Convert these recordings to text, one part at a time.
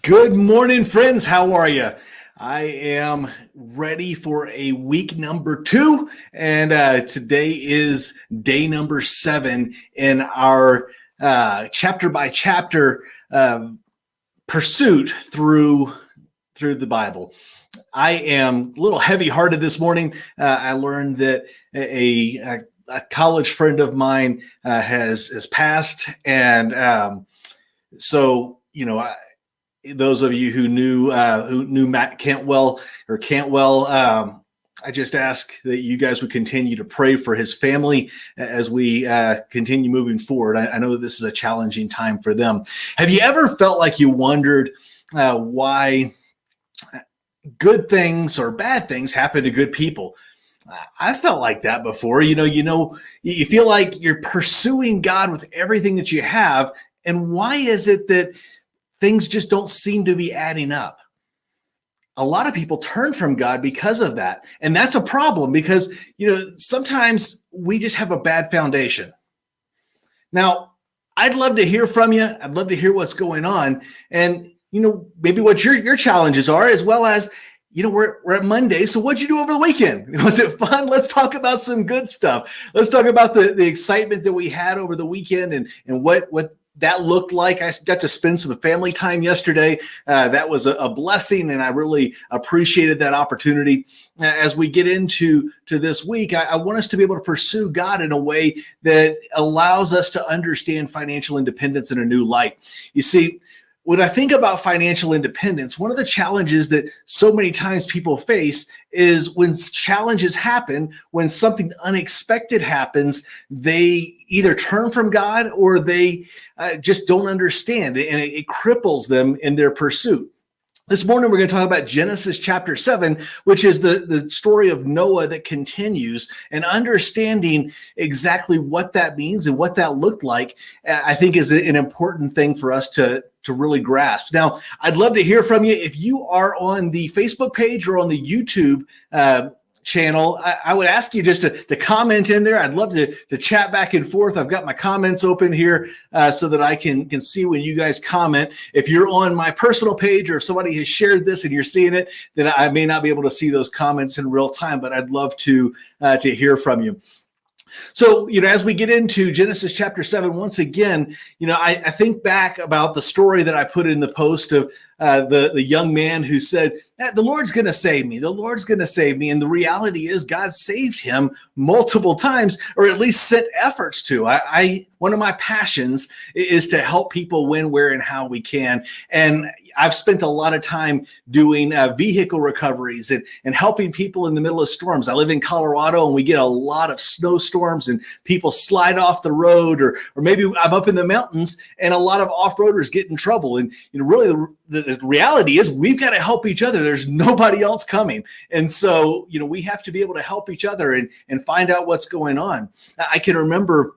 Good morning, friends. How are you? I am ready for a week number 2, and today is day number 7 in our chapter by chapter pursuit through the Bible. I am a little heavy-hearted this morning. I learned that a college friend of mine has passed, and so those of you who knew Matt Cantwell, I just ask that you guys would continue to pray for his family as we continue moving forward. I know that this is a challenging time for them. Have you ever felt like you wondered why good things or bad things happen to good people? I felt like that before. You feel like you're pursuing God with everything that you have, and why is it that things just don't seem to be adding up? A lot of people turn from God because of that. And that's a problem because, sometimes we just have a bad foundation. Now, I'd love to hear from you. I'd love to hear what's going on. And, maybe what your challenges are, as well as, we're at Monday. So what'd you do over the weekend? Was it fun? Let's talk about some good stuff. Let's talk about the excitement that we had over the weekend and what that looked like. I got to spend some family time yesterday. That was a blessing, and I really appreciated that opportunity. As we get into this week, I want us to be able to pursue God in a way that allows us to understand financial independence in a new light. You see, when I think about financial independence, one of the challenges that so many times people face is when challenges happen, when something unexpected happens, they either turn from God or they just don't understand, and it cripples them in their pursuit. This morning, we're going to talk about Genesis chapter 7, which is the story of Noah that continues, and understanding exactly what that means and what that looked like, I think is an important thing for us to really grasp. Now, I'd love to hear from you. If you are on the Facebook page or on the YouTube channel, I would ask you just to comment in there. I'd love to chat back and forth. I've got my comments open here so that I can see when you guys comment. If you're on my personal page or if somebody has shared this and you're seeing it, then I may not be able to see those comments in real time, but I'd love to hear from you. So, as we get into Genesis chapter 7, once again, I think back about the story that I put in the post of the young man who said, the Lord's going to save me. The Lord's going to save me. And the reality is God saved him multiple times, or at least sent efforts to. One of my passions is to help people when, where, and how we can. And I've spent a lot of time doing vehicle recoveries and helping people in the middle of storms. I live in Colorado, and we get a lot of snowstorms, and people slide off the road, or maybe I'm up in the mountains, and a lot of off-roaders get in trouble. And really, the reality is we've got to help each other. There's nobody else coming. And so, we have to be able to help each other and find out what's going on. I can remember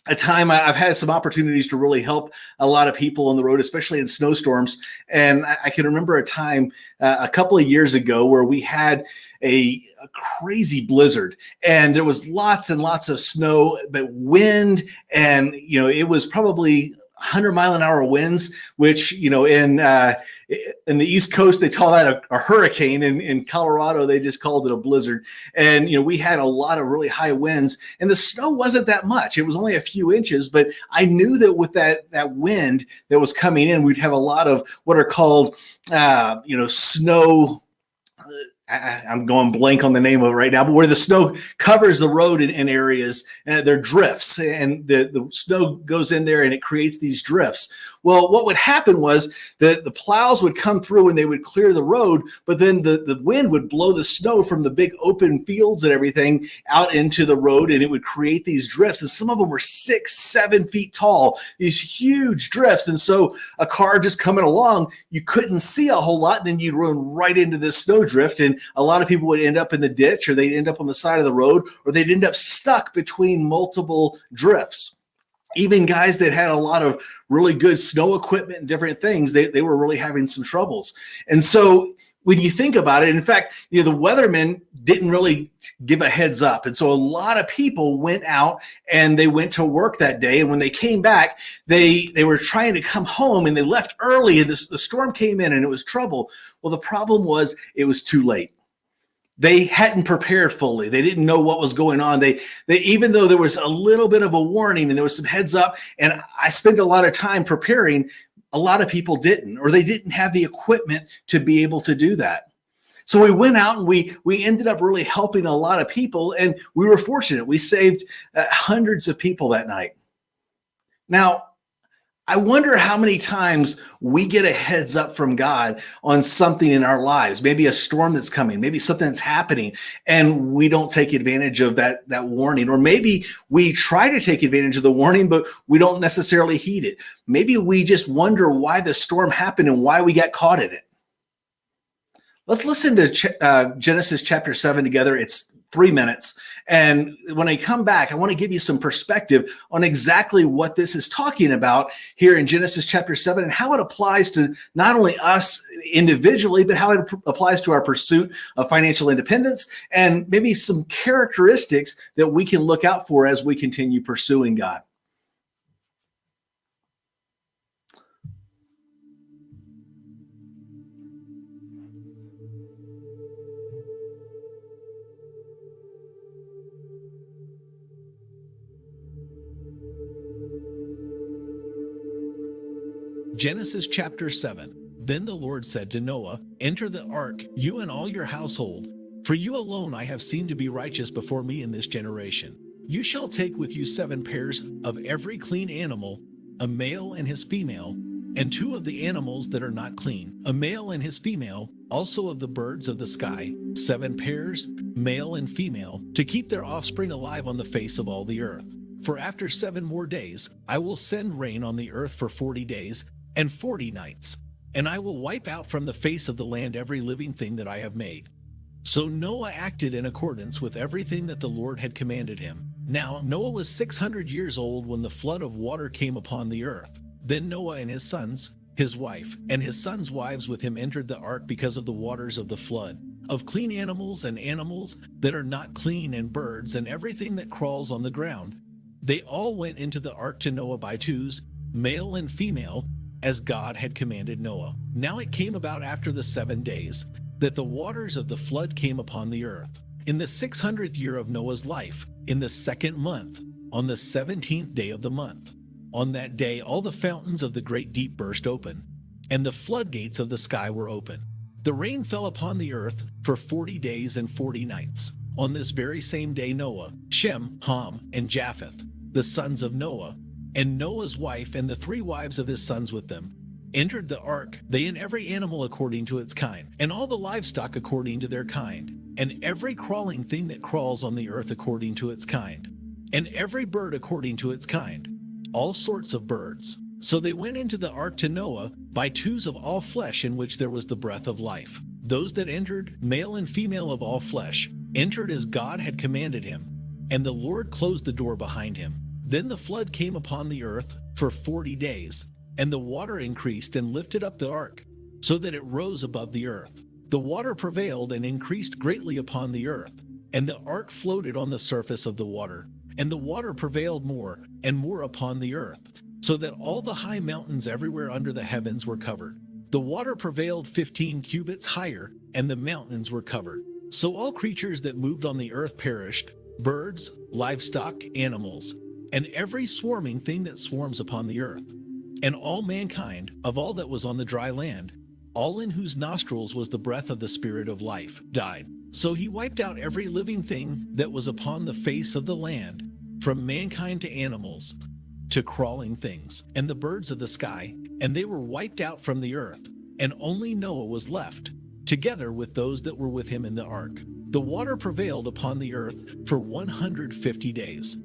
a time I've had some opportunities to really help a lot of people on the road, especially in snowstorms. And I can remember a time a couple of years ago where we had a crazy blizzard, and there was lots and lots of snow, but wind, and it was probably 100-mile-an-hour winds, which in the East Coast they call that a hurricane. In Colorado they just called it a blizzard. And we had a lot of really high winds, and the snow wasn't that much. It was only a few inches, but I knew that with that wind that was coming in, we'd have a lot of what are called snow. I'm going blank on the name of it right now, but where the snow covers the road in areas, they're drifts, and the snow goes in there and it creates these drifts. Well, what would happen was that the plows would come through and they would clear the road, but then the wind would blow the snow from the big open fields and everything out into the road, and it would create these drifts. And some of them were 6-7 feet tall, these huge drifts. And so a car just coming along, you couldn't see a whole lot. Then you'd run right into this snow drift, and a lot of people would end up in the ditch, or they'd end up on the side of the road, or they'd end up stuck between multiple drifts. Even guys that had a lot of really good snow equipment and different things, they were really having some troubles. And so when you think about it, in fact, the weathermen didn't really give a heads up. And so a lot of people went out and they went to work that day. And when they came back, they were trying to come home and they left early and the storm came in and it was trouble. Well, the problem was it was too late. They hadn't prepared fully. They didn't know what was going on. They even though there was a little bit of a warning and there was some heads up, and I spent a lot of time preparing, a lot of people didn't, or they didn't have the equipment to be able to do that. So we went out and we ended up really helping a lot of people, and we were fortunate. We saved hundreds of people that night. Now, I wonder how many times we get a heads up from God on something in our lives, maybe a storm that's coming, maybe something that's happening, and we don't take advantage of that warning. Or maybe we try to take advantage of the warning, but we don't necessarily heed it. Maybe we just wonder why the storm happened and why we got caught in it. Let's listen to Genesis chapter 7 together. It's 3 minutes. And when I come back, I want to give you some perspective on exactly what this is talking about here in Genesis chapter 7 and how it applies to not only us individually, but how it applies to our pursuit of financial independence and maybe some characteristics that we can look out for as we continue pursuing God. Genesis chapter 7. Then the Lord said to Noah, "Enter the ark, you and all your household, for you alone I have seen to be righteous before me in this generation. You shall take with you 7 pairs of every clean animal, a male and his female, and 2 of the animals that are not clean, a male and his female, also of the birds of the sky, 7 pairs, male and female, to keep their offspring alive on the face of all the earth. For after 7 more days I will send rain on the earth for 40 days, and 40 nights, and I will wipe out from the face of the land every living thing that I have made." So Noah acted in accordance with everything that the Lord had commanded him. Now Noah was 600 years old when the flood of water came upon the earth. Then Noah and his sons, his wife, and his sons' wives with him entered the ark because of the waters of the flood, of clean animals and animals that are not clean, and birds and everything that crawls on the ground. They all went into the ark to Noah by twos, male and female, as God had commanded Noah. Now it came about after the 7 days that the waters of the flood came upon the earth. In the 600th year of Noah's life, in the 2nd month, on the 17th day of the month. On that day all the fountains of the great deep burst open, and the floodgates of the sky were open. The rain fell upon the earth for 40 days and 40 nights. On this very same day Noah, Shem, Ham, and Japheth, the sons of Noah, and Noah's wife and the 3 wives of his sons with them, entered the ark, they and every animal according to its kind, and all the livestock according to their kind, and every crawling thing that crawls on the earth according to its kind, and every bird according to its kind, all sorts of birds. So they went into the ark to Noah by twos of all flesh in which there was the breath of life. Those that entered, male and female of all flesh, entered as God had commanded him, and the Lord closed the door behind him. Then the flood came upon the earth for 40 days, and the water increased and lifted up the ark, so that it rose above the earth. The water prevailed and increased greatly upon the earth, and the ark floated on the surface of the water. And the water prevailed more and more upon the earth, so that all the high mountains everywhere under the heavens were covered. The water prevailed 15 cubits higher, and the mountains were covered. So all creatures that moved on the earth perished, birds, livestock, animals, and every swarming thing that swarms upon the earth. And all mankind, of all that was on the dry land, all in whose nostrils was the breath of the Spirit of life, died. So he wiped out every living thing that was upon the face of the land, from mankind to animals, to crawling things, and the birds of the sky, and they were wiped out from the earth. And only Noah was left, together with those that were with him in the ark. The water prevailed upon the earth for 150 days.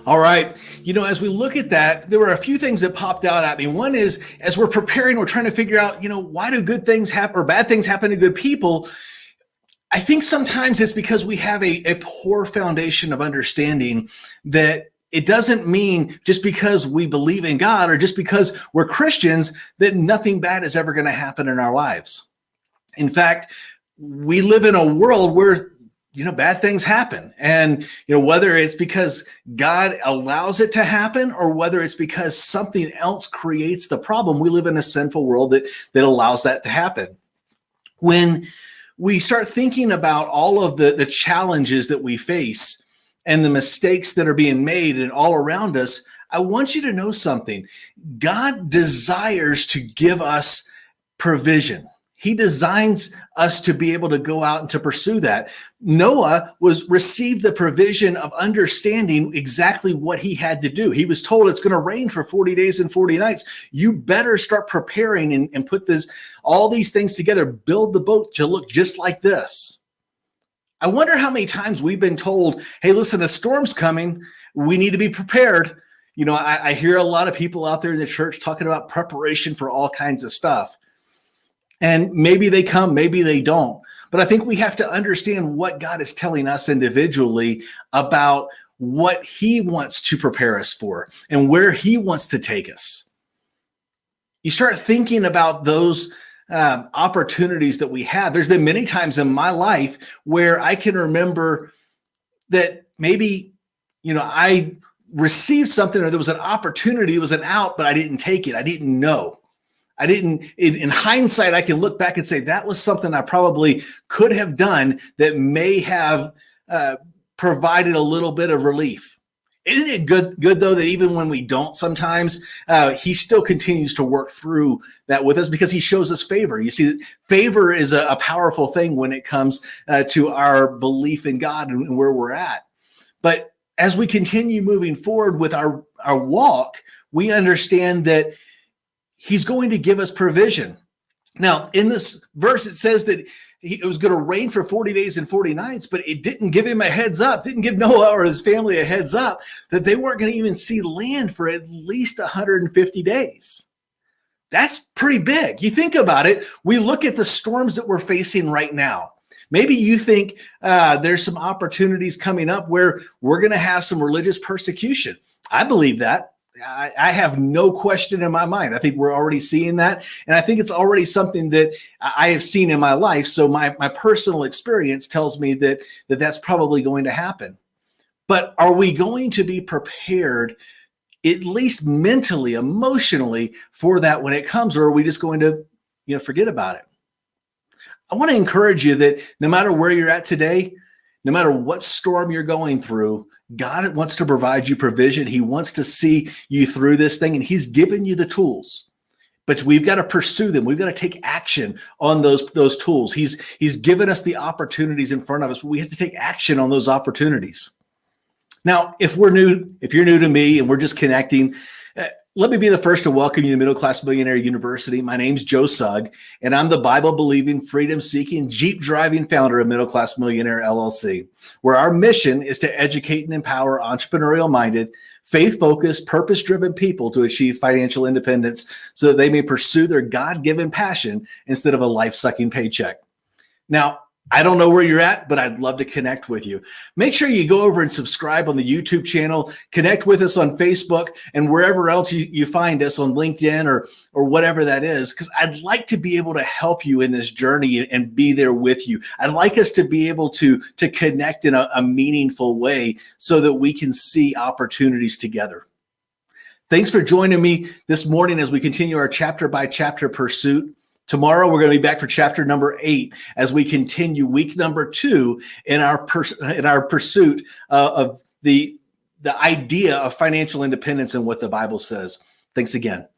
All right. As we look at that, there were a few things that popped out at me. One is, as we're preparing, we're trying to figure out, why do good things happen or bad things happen to good people? I think sometimes it's because we have a poor foundation of understanding that it doesn't mean just because we believe in God or just because we're Christians that nothing bad is ever going to happen in our lives. In fact, we live in a world where bad things happen. And, whether it's because God allows it to happen or whether it's because something else creates the problem, we live in a sinful world that allows that to happen. When we start thinking about all of the challenges that we face and the mistakes that are being made and all around us, I want you to know something. God desires to give us provision. He designs us to be able to go out and to pursue that. Noah received the provision of understanding exactly what he had to do. He was told it's going to rain for 40 days and 40 nights. You better start preparing and put all these things together. Build the boat to look just like this. I wonder how many times we've been told, hey, listen, a storm's coming. We need to be prepared. I hear a lot of people out there in the church talking about preparation for all kinds of stuff. And maybe they come, maybe they don't. But I think we have to understand what God is telling us individually about what he wants to prepare us for and where he wants to take us. You start thinking about those opportunities that we have. There's been many times in my life where I can remember that maybe, I received something or there was an opportunity, it was an out, but I didn't take it. I didn't know. In hindsight, I can look back and say that was something I probably could have done that may have provided a little bit of relief. Isn't it good though, that even when we don't sometimes, he still continues to work through that with us because he shows us favor. You see, favor is a powerful thing when it comes to our belief in God and where we're at. But as we continue moving forward with our walk, we understand that he's going to give us provision. Now, in this verse, it says that it was going to rain for 40 days and 40 nights, but it didn't give him a heads up, didn't give Noah or his family a heads up that they weren't going to even see land for at least 150 days. That's pretty big. You think about it. We look at the storms that we're facing right now. Maybe you think there's some opportunities coming up where we're going to have some religious persecution. I believe that. I have no question in my mind. I think we're already seeing that. And I think it's already something that I have seen in my life. So my personal experience tells me that that's probably going to happen. But are we going to be prepared, at least mentally, emotionally, for that when it comes? Or are we just going to, forget about it? I want to encourage you that no matter where you're at today, no matter what storm you're going through, God wants to provide you provision. He wants to see you through this thing, and he's given you the tools. But we've got to pursue them. We've got to take action on those tools. He's given us the opportunities in front of us, but we have to take action on those opportunities. Now, if you're new to me and we're just connecting, let me be the first to welcome you to Middle Class Millionaire University. My name's Joe Sugg, and I'm the Bible-believing, freedom-seeking, Jeep-driving founder of Middle Class Millionaire LLC, where our mission is to educate and empower entrepreneurial-minded, faith-focused, purpose-driven people to achieve financial independence so that they may pursue their God-given passion instead of a life-sucking paycheck. Now, I don't know where you're at, but I'd love to connect with you. Make sure you go over and subscribe on the YouTube channel, connect with us on Facebook, and wherever else you find us on LinkedIn or whatever that is, because I'd like to be able to help you in this journey and be there with you. I'd like us to be able to connect in a meaningful way so that we can see opportunities together. Thanks for joining me this morning as we continue our chapter by chapter pursuit. Tomorrow, we're going to be back for chapter number 8 as we continue week number 2 in our pursuit of the idea of financial independence and what the Bible says. Thanks again.